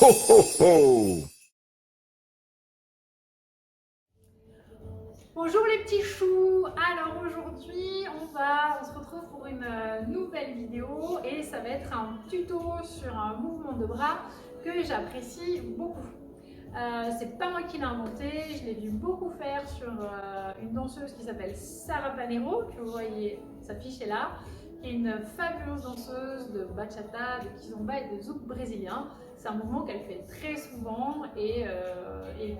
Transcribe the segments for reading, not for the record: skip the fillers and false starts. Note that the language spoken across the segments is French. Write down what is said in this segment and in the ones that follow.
ho, ho, ho. Bonjour les petits choux. Alors aujourd'hui on se retrouve pour une nouvelle vidéo et ça va être un tuto sur un mouvement de bras que j'apprécie beaucoup. C'est pas moi qui l'ai inventé, je l'ai vu beaucoup faire sur une danseuse qui s'appelle Sarah Panero, que vous voyez s'afficher là, qui est une fabuleuse danseuse de bachata, de kizomba et de zouk brésilien. C'est un mouvement qu'elle fait très souvent et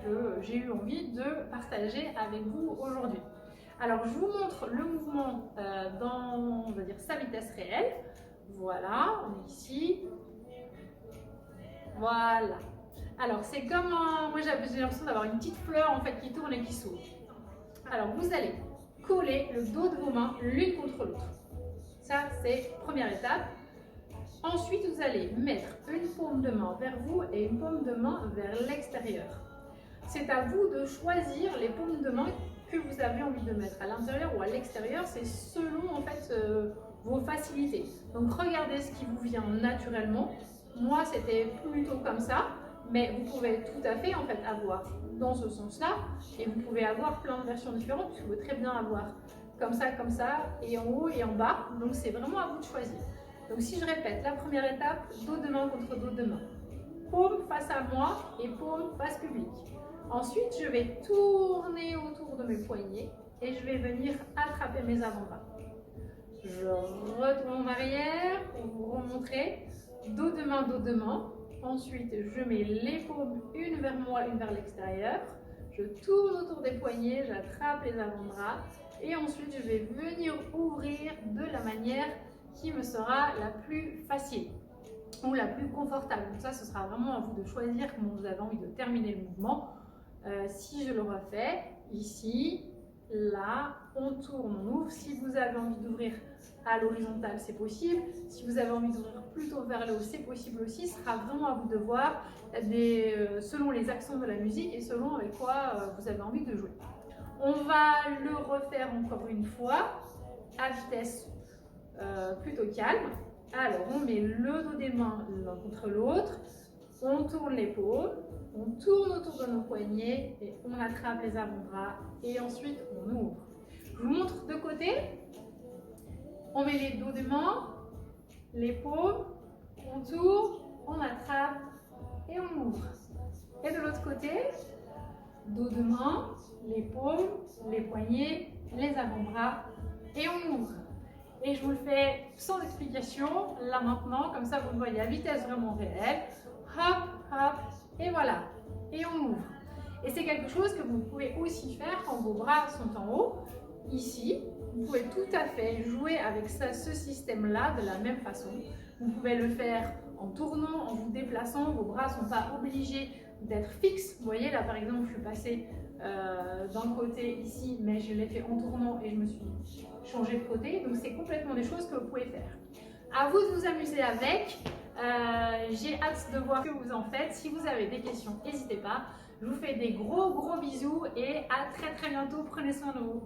que j'ai eu envie de partager avec vous aujourd'hui. Alors je vous montre le mouvement dans, on va dire, sa vitesse réelle. Voilà, on est ici. Voilà. Alors c'est comme moi j'ai l'impression d'avoir une petite fleur en fait qui tourne et qui s'ouvre. Alors vous allez coller le dos de vos mains l'une contre l'autre. Ça c'est première étape. Ensuite vous allez mettre une paume de main vers vous et une paume de main vers l'extérieur. C'est à vous de choisir les paumes de main que vous avez envie de mettre à l'intérieur ou à l'extérieur. C'est selon en fait vos facilités. Donc regardez ce qui vous vient naturellement. Moi c'était plutôt comme ça. Mais vous pouvez tout à fait en fait avoir dans ce sens-là et vous pouvez avoir plein de versions différentes. Vous pouvez très bien avoir comme ça et en haut et en bas. Donc c'est vraiment à vous de choisir. Donc si je répète, la première étape, dos de main contre dos de main. Paume face à moi et paume face public. Ensuite, je vais tourner autour de mes poignets et je vais venir attraper mes avant-bras. Je retourne en arrière pour vous remontrer. Dos de main, dos de main. Ensuite, je mets les paumes une vers moi, une vers l'extérieur. Je tourne autour des poignets, j'attrape les avant-bras. Et ensuite, je vais venir ouvrir de la manière qui me sera la plus facile ou la plus confortable. Donc ça, ce sera vraiment à vous de choisir comment vous avez envie de terminer le mouvement. Si je le refais, ici, là, on tourne, on ouvre. Si vous avez envie d'ouvrir à l'horizontale, c'est possible. Si vous avez envie d'ouvrir plutôt vers le haut, c'est possible aussi. Ce sera vraiment à vous de voir selon les accents de la musique et selon avec quoi vous avez envie de jouer. On va le refaire encore une fois à vitesse plutôt calme. Alors, on met le dos des mains l'un contre l'autre. On tourne les paumes. On tourne autour de nos poignets et on attrape les avant-bras et ensuite on ouvre. Je vous montre de côté. On met les dos des mains, les paumes, on tourne, on attrape et on ouvre. Et de l'autre côté, dos de main, les paumes, les poignets, les avant-bras et on ouvre. Et je vous le fais sans explication, là maintenant, comme ça vous le voyez à vitesse vraiment réelle. Hop, hop, et voilà. Et on ouvre. Et c'est quelque chose que vous pouvez aussi faire quand vos bras sont en haut. Ici, vous pouvez tout à fait jouer avec ce système-là de la même façon. Vous pouvez le faire en tournant, en vous déplaçant. Vos bras ne sont pas obligés d'être fixes. Vous voyez, là par exemple, je suis passée d'un côté ici, mais je l'ai fait en tournant et je me suis changée de côté. Donc c'est complètement des choses que vous pouvez faire. À vous de vous amuser avec. J'ai hâte de voir ce que vous en faites. Si vous avez des questions, n'hésitez pas. Je vous fais des gros bisous et à très bientôt. Prenez soin de vous.